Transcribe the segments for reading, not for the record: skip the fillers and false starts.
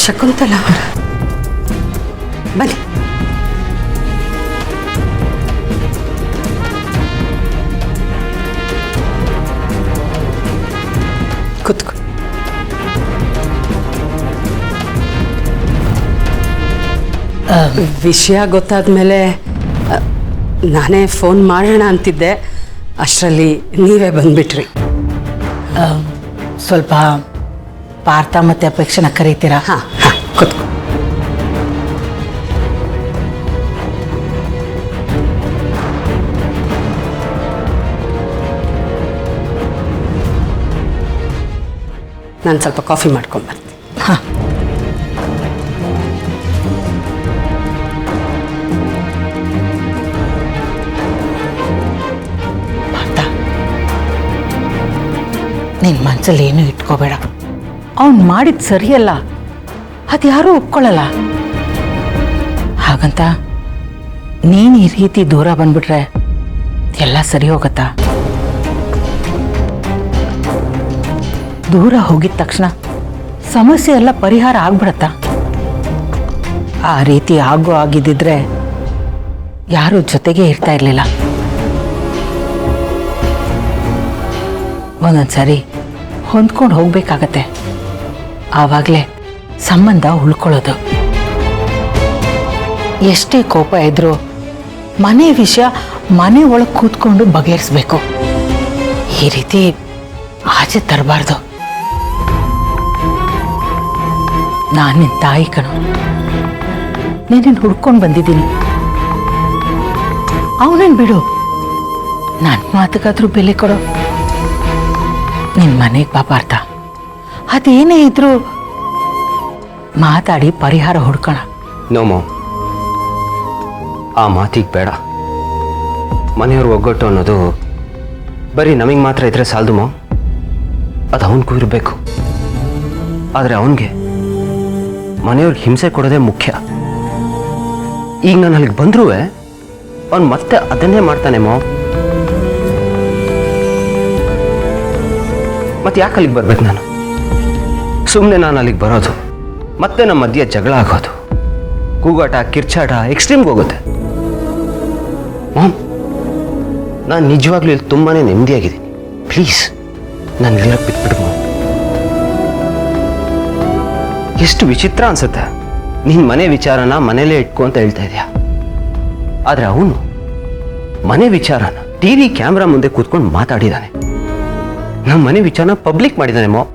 ಶಕುಂತಲಾ ಅವರ ಬನ್ನಿ. ಕೂತ್ಕೊ. ವಿಷಯ ಗೊತ್ತಾದ್ಮೇಲೆ ನಾನೇ ಫೋನ್ ಮಾಡೋಣ ಅಂತಿದ್ದೆ, ಅಷ್ಟರಲ್ಲಿ ನೀವೇ ಬಂದ್ಬಿಟ್ರಿ. ಸ್ವಲ್ಪ ಪಾರ್ಥ ಮತ್ತು ಅಪೇಕ್ಷೆನ ಕರೀತೀರಾ? ಹಾಂ ಹಾಂ, ಕೂತ್ಕೊ. ನಾನು ಸ್ವಲ್ಪ ಕಾಫಿ ಮಾಡ್ಕೊಂಬರ್ತೀನಿ. ಹಾಂ. ಪಾರ್ಥ, ನಿನ್ನ ಮನಸ್ಸಲ್ಲಿ ಏನೂ ಇಟ್ಕೋಬೇಡ. ಅವನು ಮಾಡಿದ್ದು ಸರಿಯಲ್ಲ, ಅದು ಯಾರೂ ಒಪ್ಕೊಳ್ಳಲ್ಲ. ಹಾಗಂತ ನೀನು ಈ ರೀತಿ ದೂರ ಬಂದ್ಬಿಟ್ರೆ ಎಲ್ಲ ಸರಿ ಹೋಗತ್ತಾ? ದೂರ ಹೋಗಿದ ತಕ್ಷಣ ಸಮಸ್ಯೆ ಎಲ್ಲ ಪರಿಹಾರ ಆಗ್ಬಿಡತ್ತಾ? ಆ ರೀತಿ ಆಗಿದ್ದಿದ್ರೆ ಯಾರೂ ಜೊತೆಗೆ ಇರ್ತಾ ಇರಲಿಲ್ಲ. ಒಂದೊಂದ್ಸರಿ ಹೊಂದ್ಕೊಂಡು ಹೋಗ್ಬೇಕಾಗತ್ತೆ, ಆವಾಗಲೇ ಸಂಬಂಧ ಉಳ್ಕೊಳ್ಳೋದು. ಎಷ್ಟೇ ಕೋಪ ಇದ್ರೂ ಮನೆ ವಿಷಯ ಮನೆ ಒಳಗೆ ಕೂತ್ಕೊಂಡು ಬಗೆಹರಿಸ್ಬೇಕು. ಈ ರೀತಿ ಆಚೆ ತರಬಾರ್ದು. ನಾನು ನಿನ್ನ ತಾಯಿ ಕಣೋ, ನೀನು ಹುಡ್ಕೊಂಡು ಬಂದಿದ್ದೀನಿ. ಅವನನ್ನು ಬಿಡು, ನನ್ನ ಮಾತುಗಾದ್ರೂ ಬೆಲೆ ಕೊಡೋ. ನಿನ್ನ ಮನೆಗೆ ಬಾ ಪಾರ್ಥ, ಅದೇನೇ ಇದ್ರೂ ಮಾತಾಡಿ ಪರಿಹಾರ ಹುಡ್ಕೋಣ. ನೋ ಮಾಮ್, ಆ ಮಾತಿಗೆ ಬೇಡ. ಮನೆಯವ್ರು ಒಗ್ಗಟ್ಟು ಅನ್ನೋದು ಬರೀ ನಮಗೆ ಮಾತ್ರ ಇದ್ರೆ ಸಾಲದು ಮಾಮ್, ಅದು ಅವನಿಗೂ ಇರಬೇಕು. ಆದರೆ ಅವನಿಗೆ ಮನೆಯವ್ರಿಗೆ ಹಿಂಸೆ ಕೊಡೋದೇ ಮುಖ್ಯ. ಈಗ ನಾನು ಅಲ್ಲಿಗೆ ಬಂದ್ರೂ ಅವನು ಮತ್ತೆ ಅದನ್ನೇ ಮಾಡ್ತಾನೆ ಮಾವ್. ಮತ್ತೆ ಯಾಕೆ ಅಲ್ಲಿಗೆ ಬರ್ಬೇಕು ನಾನು? ಸುಮ್ಮನೆ ನಾನು ಅಲ್ಲಿಗೆ ಬರೋದು, ಮತ್ತೆ ನಮ್ಮ ಮಧ್ಯೆ ಜಗಳ ಆಗೋದು, ಕೂಗಾಟ ಕಿರ್ಚಾಟ ಎಕ್ಸ್ಟ್ರೀಮ್ಗೆ ಹೋಗುತ್ತೆ. ಮಾಮ್, ನಾನು ನಿಜವಾಗ್ಲೂ ಇಲ್ಲಿ ತುಂಬಾ ನೆಮ್ಮದಿಯಾಗಿದ್ದೀನಿ. ಪ್ಲೀಸ್ ನಾನು ಇಲ್ಲಿರೋಕ್ಕೆ ಬಿಟ್ಬಿಡು ಮಾಮ್. ಎಷ್ಟು ವಿಚಿತ್ರ ಅನ್ಸುತ್ತೆ, ನಿನ್ನ ಮನೆ ವಿಚಾರನ ಮನೇಲೇ ಇಟ್ಕೊ ಅಂತ ಹೇಳ್ತಾ ಇದೆಯಾ. ಆದರೆ ಅವನು ಮನೆ ವಿಚಾರನ ಟಿವಿ ಕ್ಯಾಮ್ರಾ ಮುಂದೆ ಕೂತ್ಕೊಂಡು ಮಾತಾಡಿದ್ದಾನೆ. ನಮ್ಮ ಮನೆ ವಿಚಾರನ ಪಬ್ಲಿಕ್ ಮಾಡಿದ್ದಾನೆ ಮಾಮ್.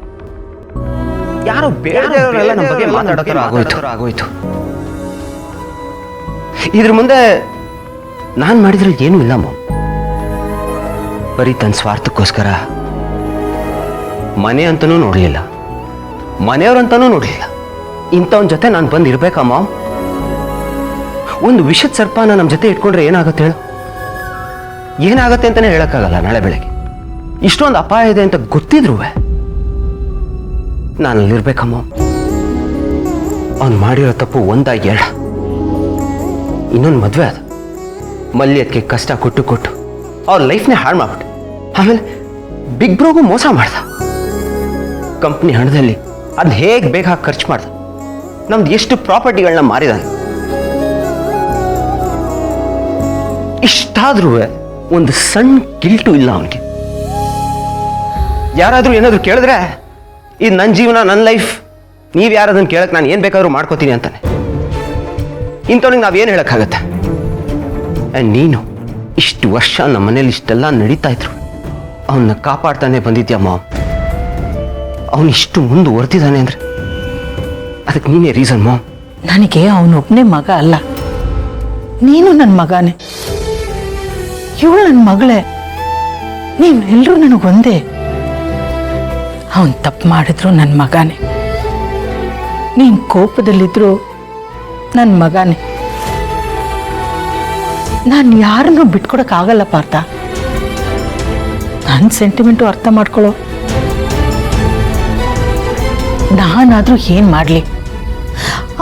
ಯಾರೋ ಬೇರೆಯವರೆಲ್ಲ ನಮ್ಮ ಬಗ್ಗೆ ಮಾತಾಡೋಕೆ ಆಗೋಯ್ತು. ಇದ್ರ ಮುಂದೆ ನಾನು ಮಾಡಿದ್ರೆ ಏನೂ ಇಲ್ಲ ಮಾಮ್. ಬರೀ ತನ್ನ ಸ್ವಾರ್ಥಕ್ಕೋಸ್ಕರ ಮನೆ ಅಂತನೂ ನೋಡಲಿಲ್ಲ, ಮನೆಯವ್ರಂತನೂ ನೋಡಲಿಲ್ಲ. ಇಂಥವನ ಜೊತೆ ನಾನು ಬಂದಿರ್ಬೇಕಾ ಮಾಮ್? ಒಂದು ವಿಷದ ಸರ್ಪನ ನಮ್ಮ ಜೊತೆ ಇಟ್ಕೊಂಡ್ರೆ ಏನಾಗುತ್ತೆ ಹೇಳು? ಏನಾಗುತ್ತೆ ಅಂತಲೇ ಹೇಳೋಕ್ಕಾಗಲ್ಲ. ನಾಳೆ ಬೆಳಗ್ಗೆ ಇಷ್ಟೊಂದು ಅಪಾಯ ಇದೆ ಅಂತ ಗೊತ್ತಿದ್ರು ನಾನು ಅಲ್ಲಿರ್ಬೇಕಮ್ಮ. ಅವ್ನು ಮಾಡಿರೋ ತಪ್ಪು ಒಂದ ಎರಡ, ಇನ್ನೊಂದು ಮದುವೆ ಅದು. ಮಲ್ಯಕ್ಕೆ ಕಷ್ಟ ಕೊಟ್ಟು ಅವ್ರ ಲೈಫ್ನೇ ಹಾಳು ಮಾಡ್ಬಿಟ್ಟು ಆಮೇಲೆ ಬಿಗ್ ಬ್ರೋಗೂ ಮೋಸ ಮಾಡ್ದ. ಕಂಪ್ನಿ ಹಣದಲ್ಲಿ ಅದನ್ನ ಹೇಗೆ ಬೇಗ ಖರ್ಚು ಮಾಡ್ದ. ನಮ್ದು ಎಷ್ಟು ಪ್ರಾಪರ್ಟಿಗಳನ್ನ ಮಾರಿದಾನೆ. ಇಷ್ಟಾದ್ರೂ ಒಂದು ಸಣ್ಣ ಗಿಲ್ಟು ಇಲ್ಲ ಅವನಿಗೆ. ಯಾರಾದರೂ ಏನಾದರೂ ಕೇಳಿದ್ರೆ ಇದು ನನ್ನ ಜೀವನ, ನನ್ನ ಲೈಫ್, ನೀವು ಯಾರದನ್ನು ಕೇಳಕ್ಕೆ ನಾನು ಏನು ಬೇಕಾದ್ರೂ ಮಾಡ್ಕೋತೀನಿ ಅಂತಾನೆ. ಇಂಥವ್ನಿಗೆ ನಾವೇನು ಹೇಳೋಕ್ಕಾಗತ್ತೆ? ನೀನು ಇಷ್ಟು ವರ್ಷ ನಮ್ಮ ಮನೇಲಿ ಇಷ್ಟೆಲ್ಲ ನಡೀತಾ ಇದ್ರು ಅವನ್ನ ಕಾಪಾಡ್ತಾನೆ ಬಂದಿದ್ಯಾ ಮಾಮ್. ಅವನು ಇಷ್ಟು ಮುಂದುವರೆದಿದ್ದಾನೆ ಅಂದರೆ ಅದಕ್ಕೆ ನೀನೇ ರೀಸನ್ ಮಾಮ್. ನನಗೆ ಅವನೊಬ್ಬನೇ ಮಗ ಅಲ್ಲ, ನೀನು ನನ್ನ ಮಗನೇ, ಇವಳು ನನ್ನ ಮಗಳೇ, ನೀವೆಲ್ಲರೂ ನನಗೊಂದೇ. ಅವನು ತಪ್ಪು ಮಾಡಿದ್ರು ನನ್ನ ಮಗನೇ, ನೀನು ಕೋಪದಲ್ಲಿದ್ರು ನನ್ನ ಮಗನೇ. ನಾನು ಯಾರನ್ನೂ ಬಿಟ್ಕೊಡಕ್ಕಾಗಲ್ಲ ಪಾರ್ಥ. ನನ್ನ ಸೆಂಟಿಮೆಂಟು ಅರ್ಥ ಮಾಡ್ಕೊಳ್ಳೋ. ನಾನಾದರೂ ಏನು ಮಾಡಲಿ?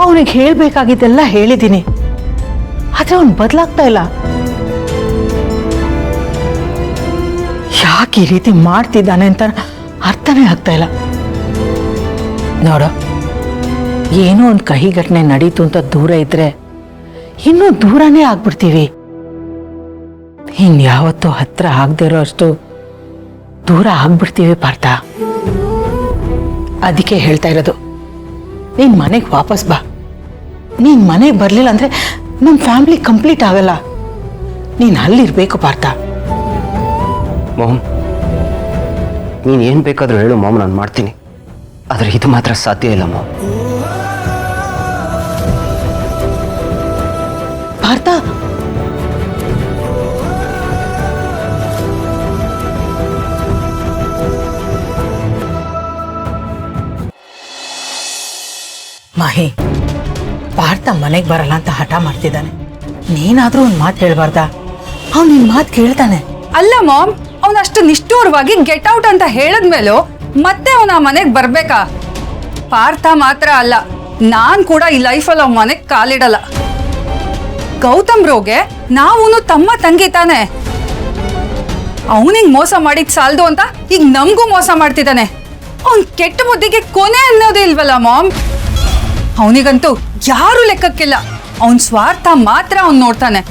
ಅವನಿಗೆ ಹೇಳಬೇಕಾಗಿದ್ದೆಲ್ಲ ಹೇಳಿದ್ದೀನಿ, ಆದರೆ ಅವನು ಬದಲಾಗ್ತಾ ಇಲ್ಲ. ಯಾಕೆ ಈ ರೀತಿ ಮಾಡ್ತಿದ್ದಾನೆ ಅಂತ ಅರ್ಥನೇ ಆಗ್ತಾ ಇಲ್ಲ. ನೋಡು, ಏನೋ ಒಂದು ಕಹಿ ಘಟನೆ ನಡೀತು ಅಂತ ದೂರ ಇದ್ರೆ ಇನ್ನೂ ದೂರನೇ ಆಗ್ಬಿಡ್ತೀವಿ. ಇನ್ಯಾವತ್ತೂ ಹತ್ರ ಆಗದೆ ಇರೋ ಅಷ್ಟು ದೂರ ಆಗ್ಬಿಡ್ತೀವಿ ಪಾರ್ಥ. ಅದಕ್ಕೆ ಹೇಳ್ತಾ ಇರೋದು, ನೀನ್ ಮನೆಗೆ ವಾಪಸ್ ಬಾ. ನೀನ್ ಮನೆಗೆ ಬರ್ಲಿಲ್ಲ ಅಂದ್ರೆ ನಮ್ಮ ಫ್ಯಾಮಿಲಿ ಕಂಪ್ಲೀಟ್ ಆಗಲ್ಲ. ನೀನ್ ಅಲ್ಲಿರ್ಬೇಕು ಪಾರ್ಥ. ಮಾಮ್, ನೀನು ಏನು ಬೇಕಾದರೂ ಹೇಳು ಮಾಮ್, ನಾನು ಮಾಡ್ತೀನಿ. ಆದರೆ ಇದು ಮಾತ್ರ ಸಾಧ್ಯ ಇಲ್ಲ ಮಾಮ್. ಪಾರ್ಥ, ಮಾಹಿ, ಪಾರ್ಥ ಮನೆಗೆ ಬರಲ್ಲ ಅಂತ ಹಠ ಮಾಡ್ತಿದ್ದಾನೆ. ನೀನಾದ್ರೂ ಒಂದು ಮಾತು ಹೇಳ್ಬಾರ್ದ? ಅವ್ನು ನಿನ್ ಮಾತು ಕೇಳ್ತಾನೆ. ಅಲ್ಲ ಮಾಮ್, ಅವನಷ್ಟು ನಿಷ್ಠೂರವಾಗಿ ಗೆಟ್ ಔಟ್ ಅಂತ ಹೇಳಿದ್ಮೇಲೂ ಮತ್ತೆ ಅವನ ಮನೆಗೆ ಬರ್ಬೇಕಾ? ಪಾರ್ಥ ಮಾತ್ರ ಅಲ್ಲ, ನಾನ್ ಕೂಡ ಈ ಲೈಫಲ್ಲಿ ಅವ್ನ ಮನೆಗೆ ಕಾಲಿಡಲ್ಲ. ಗೌತಮ್ ರೋಗೆ ನಾವೂನು ತಮ್ಮ ತಂಗಿ ತಾನೆ. ಅವನಿಗೆ ಮೋಸ ಮಾಡಿದ್ ಸಾಲ್ದು ಅಂತ ಈಗ ನಮಗೂ ಮೋಸ ಮಾಡ್ತಿದ್ದಾನೆ. ಅವ್ನ್ ಕೆಟ್ಟ ಬುದ್ಧಿಗೆ ಕೊನೆ ಅನ್ನೋದೇ ಇಲ್ವಲ್ಲ ಮಾಮ್. ಅವನಿಗಂತೂ ಯಾರು ಲೆಕ್ಕಕ್ಕಿಲ್ಲ. ಅವನ್ ಸ್ವಾರ್ಥ ಮಾತ್ರ ಅವ್ನ್ ನೋಡ್ತಾನೆ.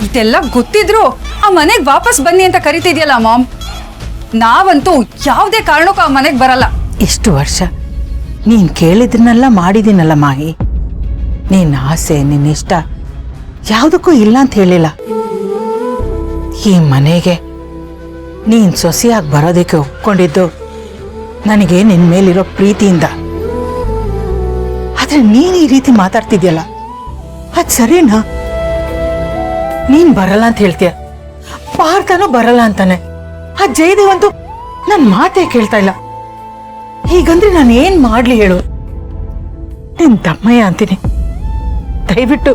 ಇದೆಲ್ಲ ಗೊತ್ತಿದ್ರು ಆ ಮನೆಗೆ ವಾಪಸ್ ಬನ್ನಿ ಅಂತ ಕರಿತಿದ್ಯಲ್ಲ ಮಾಮ್. ನಾವಂತೂ ಯಾವುದೇ ಕಾರಣಕ್ಕೂ ಆ ಮನೆಗೆ ಬರಲ್ಲ. ಇಷ್ಟು ವರ್ಷ ನೀನ್ ಕೇಳಿದ್ರನ್ನೆಲ್ಲ ಮಾಡಿದ್ದೀನಲ್ಲ ಮಾಹಿ. ನಿನ್ನ ಆಸೆ, ನಿನ್ನ ಇಷ್ಟ ಯಾವುದಕ್ಕೂ ಇಲ್ಲ ಅಂತ ಹೇಳಿಲ್ಲ. ಈ ಮನೆಗೆ ನೀನ್ ಸೊಸೆಯಾಗಿ ಬರೋದಕ್ಕೆ ಒಪ್ಕೊಂಡಿದ್ದು ನನಗೆ ನಿನ್ ಮೇಲಿರೋ ಪ್ರೀತಿಯಿಂದ. ಆದ್ರೆ ನೀನ್ ಈ ರೀತಿ ಮಾತಾಡ್ತಿದ್ಯಲ್ಲ, ಅದ್ ಸರಿನಾ? ನೀನ್ ಬರಲ್ಲ ಅಂತ ಹೇಳ್ತೀಯ, ಪಾರ್ಥನೂ ಬರಲ್ಲ ಅಂತಾನೆ. ಆ ಜಯದೇವ್ ಅಂತೂ ನನ್ ಮಾತೇ ಕೇಳ್ತಾ ಇಲ್ಲ. ಹೀಗಂದ್ರೆ ನಾನು ಏನ್ ಮಾಡ್ಲಿ ಹೇಳು? ನಿನ್ ತಮ್ಮಯ್ಯ ಅಂತೀನಿ. ದಯವಿಟ್ಟು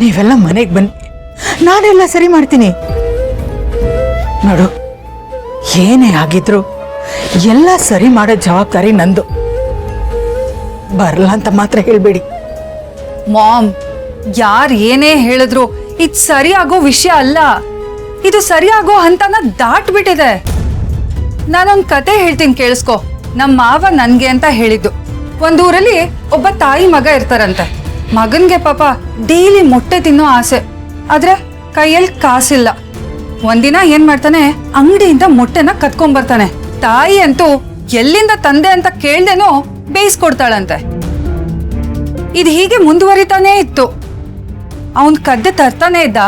ನೀವೆಲ್ಲ ಮನೆಗೆ ಬನ್ನಿ, ನಾನೆಲ್ಲ ಸರಿ ಮಾಡ್ತೀನಿ. ನೋಡು, ಏನೇ ಆಗಿದ್ರು ಎಲ್ಲ ಸರಿ ಮಾಡೋ ಜವಾಬ್ದಾರಿ ನಂದು. ಬರಲ್ಲ ಅಂತ ಮಾತ್ರ ಹೇಳ್ಬೇಡಿ. ಮಾಮ್, ಯಾರು ಏನೇ ಹೇಳಿದ್ರು ಇದು ಸರಿಯಾಗೋ ವಿಷಯ ಅಲ್ಲ. ಇದು ಸರಿಯಾಗೋ ಹಂತನ ದಾಟ್ಬಿಟ್ಟಿದೆ. ನಾನೊಂದ್ ಕತೆ ಹೇಳ್ತೀನಿ, ಕೇಳಿಸ್ಕೊ. ನಮ್ಮ ಮಾವ ನನ್ಗೆ ಅಂತ ಹೇಳಿದ್ದು. ಒಂದೂರಲ್ಲಿ ಒಬ್ಬ ತಾಯಿ ಮಗ ಇರ್ತಾರಂತೆ. ಮಗನ್ಗೆ ಪಾಪ ಡೈಲಿ ಮೊಟ್ಟೆ ತಿನ್ನೋ ಆಸೆ, ಆದ್ರೆ ಕೈಯಲ್ಲಿ ಕಾಸಿಲ್ಲ. ಒಂದಿನ ಏನ್ ಮಾಡ್ತಾನೆ, ಅಂಗಡಿಯಿಂದ ಮೊಟ್ಟೆನ ಕತ್ಕೊಂಡ್ಬರ್ತಾನೆ. ತಾಯಿ ಅಂತೂ ಎಲ್ಲಿಂದ ತಂದೆ ಅಂತ ಕೇಳ್ದೇನೋ ಬೇಯಿಸ್ಕೊಡ್ತಾಳಂತೆ. ಇದು ಹೀಗೆ ಮುಂದುವರಿತಾನೇ ಇತ್ತು. ಅವನ್ ಕದ್ದೆ ತರ್ತಾನೆ ಇದ್ದ,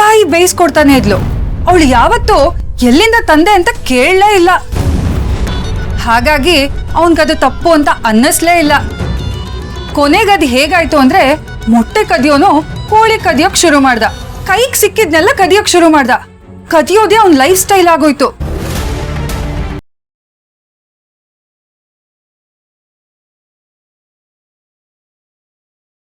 ತಾಯಿ ಬೇಯಿಸ್ಕೊಡ್ತಾನೆ ಇದ್ಲು. ಅವಳು ಯಾವತ್ತೂ ಎಲ್ಲಿಂದ ತಂದೆ ಅಂತ ಕೇಳಲೇ ಇಲ್ಲ. ಹಾಗಾಗಿ ಅವನ್ಗದು ತಪ್ಪು ಅಂತ ಅನ್ನಿಸ್ಲೇ ಇಲ್ಲ. ಕೊನೆಗದು ಹೇಗಾಯ್ತು ಅಂದ್ರೆ, ಮೊಟ್ಟೆ ಕದಿಯೋನು ಕೋಳಿ ಕದಿಯೋಕ್ ಶುರು ಮಾಡ್ದ. ಕೈಗೆ ಸಿಕ್ಕಿದ್ನೆಲ್ಲ ಕದಿಯೋಕ್ ಶುರು ಮಾಡ್ದ. ಕದಿಯೋದೇ ಅವ್ನ್ ಲೈಫ್ ಸ್ಟೈಲ್ ಆಗೋಯ್ತು.